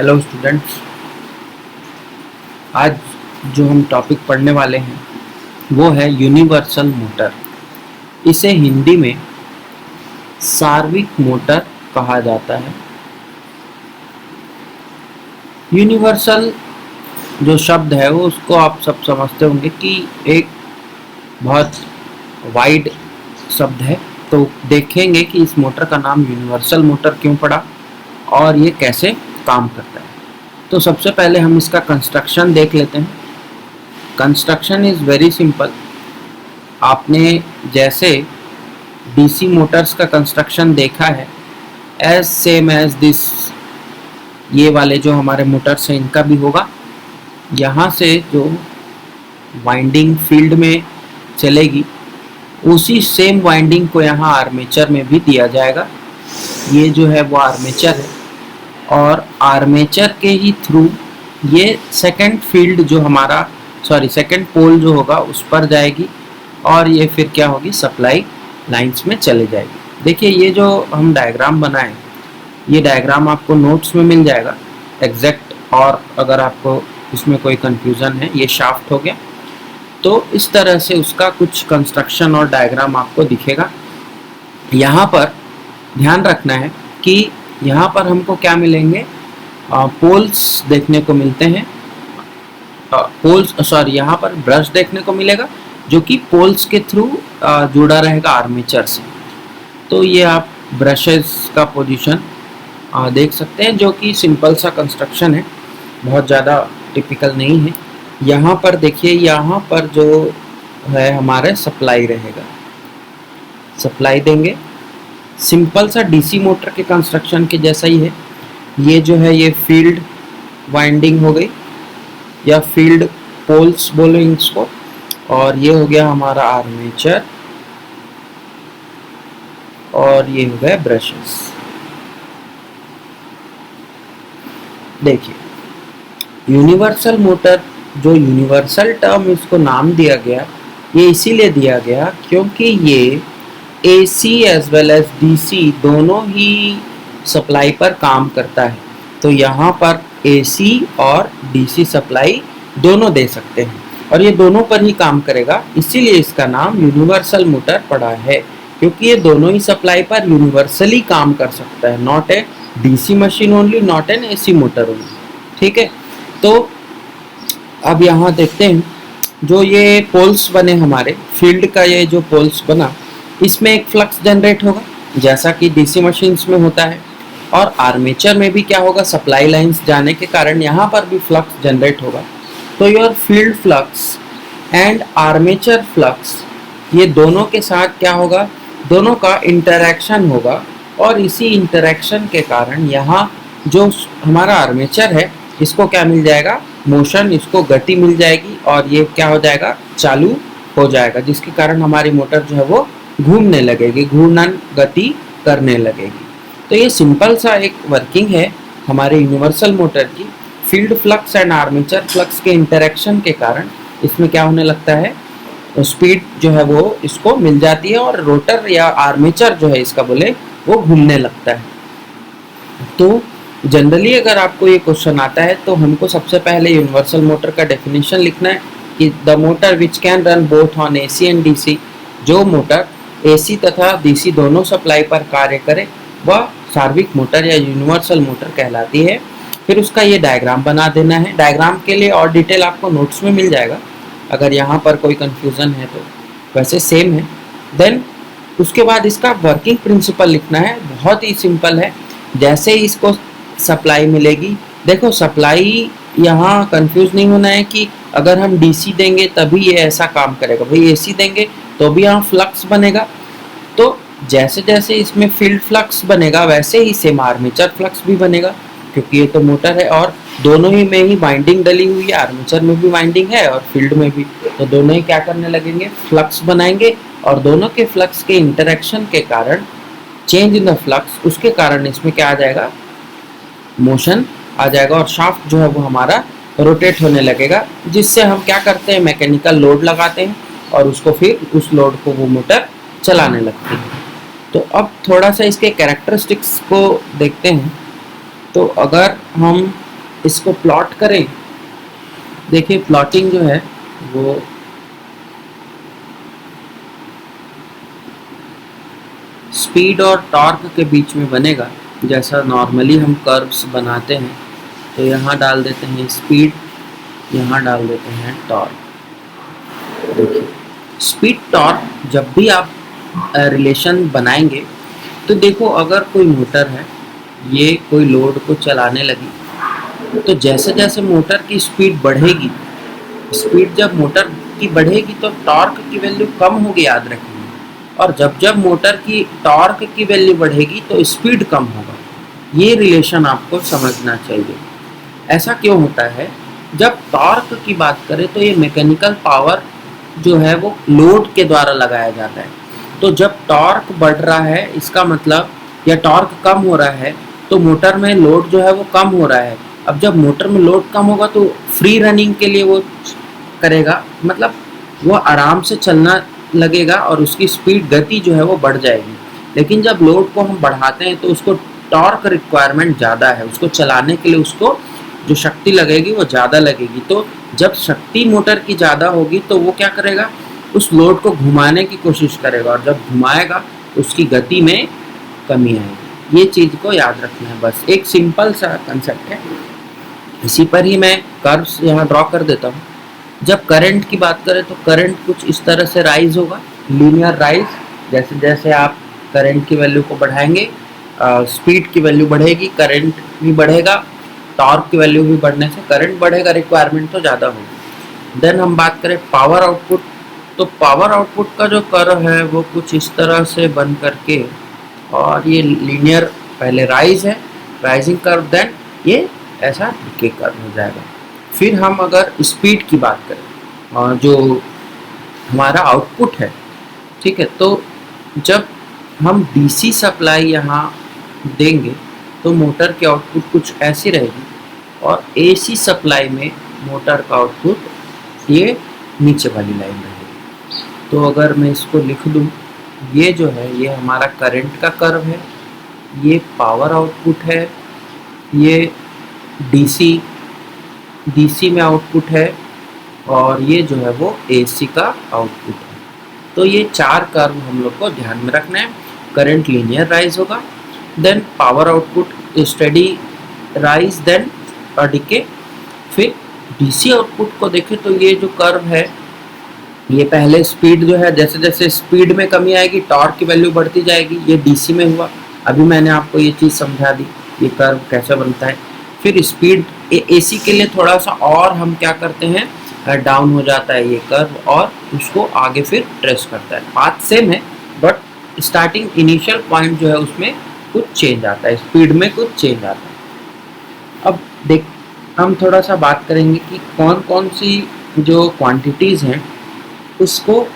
Hello students. आज जो हम टॉपिक पढ़ने वाले हैं वो है यूनिवर्सल मोटर। इसे हिंदी में सार्वत्रिक मोटर कहा जाता है। यूनिवर्सल जो शब्द है वो उसको आप सब समझते होंगे कि एक बहुत वाइड शब्द है। तो देखेंगे कि इस मोटर का नाम यूनिवर्सल मोटर क्यों पड़ा और ये कैसे काम करता है। तो सबसे पहले हम इसका कंस्ट्रक्शन देख लेते हैं। Construction is very simple. आपने जैसे डीसी मोटर्स का कंस्ट्रक्शन देखा है, एज सेम एज दिस, ये वाले जो हमारे मोटर्स हैं इनका भी होगा। यहाँ से जो वाइंडिंग फील्ड में चलेगी उसी सेम वाइंडिंग को यहाँ आर्मेचर में भी दिया जाएगा। ये जो है वो आर्मेचर है और आर्मेचर के ही थ्रू ये सेकंड फील्ड जो हमारा सेकंड पोल जो होगा उस पर जाएगी और ये फिर क्या होगी, सप्लाई लाइंस में चले जाएगी। देखिए ये जो हम डायग्राम बनाए, ये डायग्राम आपको नोट्स में मिल जाएगा एग्जैक्ट। और अगर आपको इसमें कोई कंफ्यूजन है, ये शाफ्ट हो गया तो इस तरह से उसका कुछ कंस्ट्रक्शन और डायग्राम आपको दिखेगा। यहाँ पर ध्यान रखना है कि यहाँ पर हमको क्या मिलेंगे, पोल्स देखने को मिलते हैं। यहाँ पर ब्रश देखने को मिलेगा जो कि पोल्स के थ्रू जुड़ा रहेगा आर्मेचर से। तो ये आप ब्रशेस का पोजीशन देख सकते हैं, जो कि सिंपल सा कंस्ट्रक्शन है, बहुत ज़्यादा टिपिकल नहीं है। यहाँ पर देखिए, यहाँ पर जो है हमारे सप्लाई रहेगा, सप्लाई देंगे। सिंपल सा डीसी मोटर के कंस्ट्रक्शन के जैसा ही है। ये जो है ये फील्ड वाइंडिंग हो गई या फील्ड पोल्स बोलो इसको, और ये हो गया हमारा आर्मेचर और ये हो गए ब्रशेस। देखिए यूनिवर्सल मोटर, जो यूनिवर्सल टर्म इसको नाम दिया गया, ये इसीलिए दिया गया क्योंकि ये AC as well as DC दोनों ही सप्लाई पर काम करता है। तो यहाँ पर AC और DC सप्लाई दोनों दे सकते हैं और ये दोनों पर ही काम करेगा, इसीलिए इसका नाम यूनिवर्सल मोटर पड़ा है, क्योंकि ये दोनों ही सप्लाई पर यूनिवर्सली काम कर सकता है। Not a DC machine only, not an AC motor only. ठीक है, तो अब यहाँ देखते हैं जो ये पोल्स बने हमारे फील्ड का, ये जो पोल्स बना इसमें एक फ्लक्स जनरेट होगा जैसा कि DC मशीन्स में होता है, और आर्मेचर में भी क्या होगा, सप्लाई लाइंस जाने के कारण यहाँ पर भी फ्लक्स जनरेट होगा। तो your field flux and armature flux, ये दोनों के साथ क्या होगा, दोनों का इंटरैक्शन होगा और इसी इंटरैक्शन के कारण यहाँ जो हमारा आर्मेचर है इसको क्या मिल जाएगा, मोशन, इसको गति मिल जाएगी और ये क्या हो जाएगा, चालू हो जाएगा, जिसके कारण हमारी मोटर जो है वो घूमने लगेगी, घूर्णन गति करने लगेगी। तो ये सिंपल सा एक वर्किंग है हमारे यूनिवर्सल मोटर की। Field flux and armature flux के इंटरेक्शन के कारण इसमें क्या होने लगता है, स्पीड जो है वो इसको मिल जाती है और रोटर या आर्मेचर जो है इसका बोले वो घूमने लगता है। तो जनरली अगर आपको ये क्वेश्चन आता है तो हमको सबसे पहले यूनिवर्सल मोटर का डेफिनेशन लिखना है कि the motor which can run both on AC and DC, जो मोटर AC तथा DC दोनों सप्लाई पर कार्य करे वह सार्वत्रिक मोटर या यूनिवर्सल मोटर कहलाती है। फिर उसका ये डायग्राम बना देना है। डायग्राम के लिए और डिटेल आपको नोट्स में मिल जाएगा, अगर यहाँ पर कोई कंफ्यूजन है तो वैसे सेम है। देन उसके बाद इसका वर्किंग प्रिंसिपल लिखना है, बहुत ही सिंपल है। जैसे ही इसको सप्लाई मिलेगी, देखो सप्लाई यहाँ कंफ्यूज नहीं होना है कि अगर हम DC देंगे तभी ये ऐसा काम करेगा, भाई AC देंगे तो भी यहाँ फ्लक्स बनेगा। तो जैसे जैसे इसमें फील्ड फ्लक्स बनेगा वैसे ही सेम आर्मेचर फ्लक्स भी बनेगा, क्योंकि ये तो मोटर है और दोनों ही में ही वाइंडिंग डली हुई है, आर्मेचर में भी वाइंडिंग है और फील्ड में भी। तो दोनों ही क्या करने लगेंगे, फ्लक्स बनाएंगे और दोनों के फ्लक्स के इंटरेक्शन के कारण, चेंज इन द फ्लक्स, उसके कारण इसमें क्या आ जाएगा, मोशन आ जाएगा और शाफ्ट जो है वो हमारा रोटेट होने लगेगा, जिससे हम क्या करते हैं, मैकेनिकल लोड लगाते हैं और उसको फिर उस लोड को वो मोटर चलाने लगती है। तो अब थोड़ा सा इसके कैरेक्टरिस्टिक्स को देखते हैं। तो अगर हम इसको प्लॉट करें, देखिए प्लॉटिंग जो है वो स्पीड और टॉर्क के बीच में बनेगा। जैसा नॉर्मली हम कर्व्स बनाते हैं, तो यहाँ डाल देते हैं स्पीड, यहाँ डाल देते हैं टॉर्क। देखिए स्पीड टॉर्क जब भी आप रिलेशन बनाएंगे, तो देखो अगर कोई मोटर है, ये कोई लोड को चलाने लगी, तो जैसे जैसे मोटर की स्पीड बढ़ेगी, स्पीड जब मोटर की बढ़ेगी तो टॉर्क की वैल्यू कम होगी, याद रखिए। और जब जब मोटर की टॉर्क की वैल्यू बढ़ेगी तो स्पीड कम होगा। ये रिलेशन आपको समझना चाहिए। ऐसा क्यों होता है? जब टॉर्क की बात करें तो ये मैकेनिकल पावर जो है वो लोड के द्वारा लगाया जाता है। तो जब टॉर्क बढ़ रहा है, इसका मतलब, या टॉर्क कम हो रहा है, तो मोटर में लोड जो है वो कम हो रहा है। अब जब मोटर में लोड कम होगा तो फ्री रनिंग के लिए वो करेगा, मतलब वो आराम से चलना लगेगा और उसकी स्पीड, गति जो है वो बढ़ जाएगी। लेकिन जब लोड को हम बढ़ाते हैं तो उसको टॉर्क रिक्वायरमेंट ज़्यादा है, उसको चलाने के लिए उसको जो शक्ति लगेगी वो ज़्यादा लगेगी। तो जब शक्ति मोटर की ज़्यादा होगी तो वो क्या करेगा, उस लोड को घुमाने की कोशिश करेगा, और जब घुमाएगा तो उसकी गति में कमी आएगी। ये चीज़ को याद रखना है, बस एक सिंपल सा कंसेप्ट है। इसी पर ही मैं कर्व्स यहाँ ड्रॉ कर देता हूँ। जब करंट की बात करें तो करंट कुछ इस तरह से राइज होगा, लीनियर राइज। जैसे जैसे आप करंट की वैल्यू को बढ़ाएंगे, स्पीड की वैल्यू बढ़ेगी, करंट भी बढ़ेगा, टॉर्क की वैल्यू भी बढ़ने से करंट बढ़ेगा, रिक्वायरमेंट तो ज़्यादा होगी। देन हम बात करें पावर आउटपुट, तो पावर आउटपुट का जो कर्व है वो कुछ इस तरह से बन करके, और ये लीनियर पहले राइज है, राइजिंग कर्व, देन ये ऐसा डिके कर्व हो जाएगा। फिर हम अगर स्पीड की बात करें, और जो हमारा आउटपुट है, ठीक है, तो जब हम डीसी सप्लाई यहाँ देंगे तो मोटर की आउटपुट कुछ ऐसी रहेगी, और एसी सप्लाई में मोटर का आउटपुट ये नीचे वाली लाइन रहेगी। तो अगर मैं इसको लिख दूँ, ये जो है ये हमारा करंट का कर्व है, ये पावर आउटपुट है, ये डीसी में आउटपुट है, और ये जो है वो एसी का आउटपुट है। तो ये चार कर्व हम लोग को ध्यान में रखना है। करंट लीनियर राइज होगा, then power output steady rise, then decay. फिर डीसी आउटपुट को देखें तो ये जो कर्व है, ये पहले स्पीड जो है, जैसे जैसे स्पीड में कमी आएगी टॉर्क की वैल्यू बढ़ती जाएगी। ये डीसी में हुआ, अभी मैंने आपको ये चीज़ समझा दी, ये कर्व कैसे बनता है। फिर स्पीड एसी के लिए थोड़ा सा और हम क्या करते हैं, डाउन हो जाता है ये कर्व, और उसको आगे फिर ट्रेस करता है। पाथ सेम है, बट स्टार्टिंग इनिशियल पॉइंट जो है उसमें कुछ चेंज आता है, स्पीड में कुछ चेंज आता है। अब देख, हम थोड़ा सा बात करेंगे कि कौन कौन सी जो क्वांटिटीज़ हैं उसको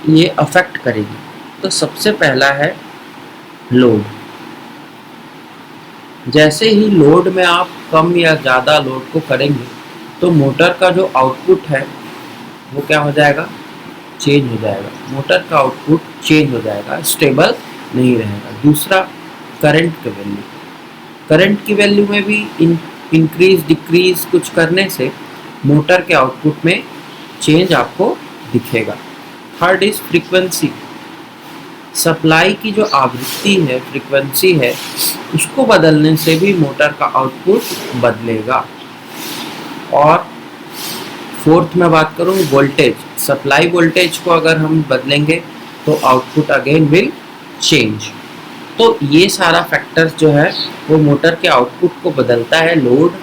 ये अफेक्ट करेगी। तो सबसे पहला है लोड। जैसे ही लोड में आप कम या ज़्यादा लोड को करेंगे तो मोटर का जो आउटपुट है वो क्या हो जाएगा, चेंज हो जाएगा। मोटर का आउटपुट चेंज हो जाएगा, स्टेबल नहीं रहेगा। दूसरा, करंट की वैल्यू, करंट की वैल्यू में भी इंक्रीज डिक्रीज कुछ करने से मोटर के आउटपुट में चेंज आपको दिखेगा। थर्ड इज फ्रीक्वेंसी, सप्लाई की जो आवृत्ति है, फ्रीक्वेंसी है, उसको बदलने से भी मोटर का आउटपुट बदलेगा। और फोर्थ में बात करूँ वोल्टेज, सप्लाई वोल्टेज को अगर हम बदलेंगे तो आउटपुट अगेन विल चेंज। तो ये सारा फैक्टर्स जो है वो मोटर के आउटपुट को बदलता है। Load,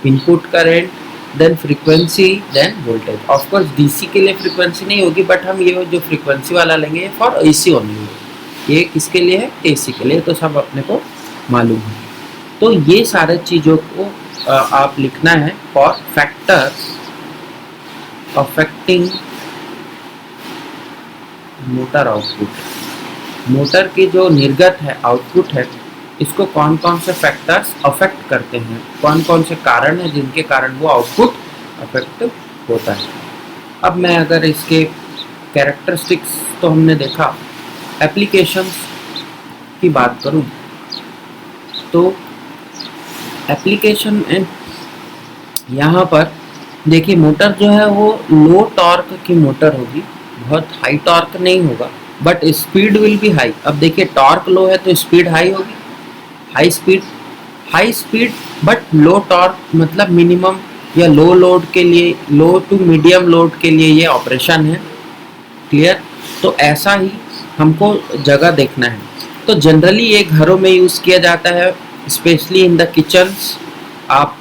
input current, then frequency, then voltage. Of course DC के लिए फ्रीक्वेंसी नहीं होगी, बट हम ये जो फ्रीक्वेंसी वाला लेंगे फॉर एसी ओनली, ये किसके लिए है, एसी के लिए। तो सब अपने को मालूम है। तो ये सारे चीज़ों को आप लिखना है for factors affecting motor output. Motor की जो निर्गत है, आउटपुट है, इसको कौन कौन से फैक्टर्स अफेक्ट करते हैं, कौन कौन से कारण हैं जिनके कारण वो आउटपुट अफेक्ट होता है। अब मैं अगर इसके कैरेक्टरिस्टिक्स तो हमने देखा, एप्लीकेशंस की बात करूं तो एप्लीकेशन यहाँ पर देखिए मोटर जो है वो लो टॉर्क की मोटर होगी, बहुत हाई टॉर्क नहीं होगा, but speed will be high. अब देखिए टॉर्क लो है तो स्पीड हाई होगी, high speed, high speed but low torque, मतलब मिनिमम या लो लोड के लिए, लो टू मीडियम लोड के लिए ये ऑपरेशन है। क्लियर? तो ऐसा ही हमको जगह देखना है। तो जनरली ये घरों में यूज़ किया जाता है, स्पेशली इन द किचन्स। आप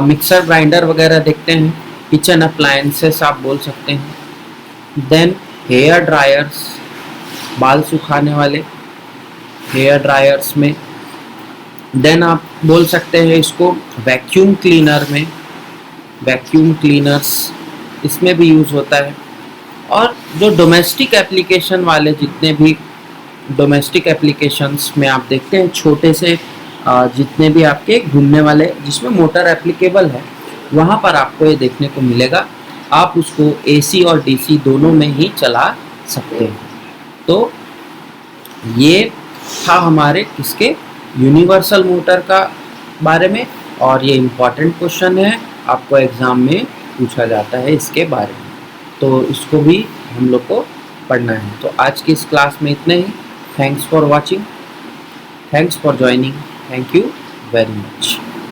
मिक्सर ग्राइंडर वगैरह देखते हैं, किचन अप्लायंसेस आप बोल सकते हैं। देन हेयर ड्रायर्स, बाल सुखाने वाले हेयर ड्रायर्स में। देन आप बोल सकते हैं इसको वैक्यूम क्लीनर में, वैक्यूम क्लीनर्स इसमें भी यूज़ होता है। और जो डोमेस्टिक एप्लीकेशन वाले जितने भी डोमेस्टिक एप्लीकेशंस में आप देखते हैं, छोटे से जितने भी आपके घूमने वाले जिसमें मोटर एप्लीकेबल है, वहाँ पर आपको ये देखने को मिलेगा। आप उसको एसी और डीसी दोनों में ही चला सकते हैं। तो ये था हमारे किसके यूनिवर्सल मोटर का बारे में, और ये इम्पॉर्टेंट क्वेश्चन है, आपको एग्ज़ाम में पूछा जाता है इसके बारे में, तो इसको भी हम लोग को पढ़ना है। तो आज की इस क्लास में इतने ही। Thanks for watching, thanks for joining, thank you very much.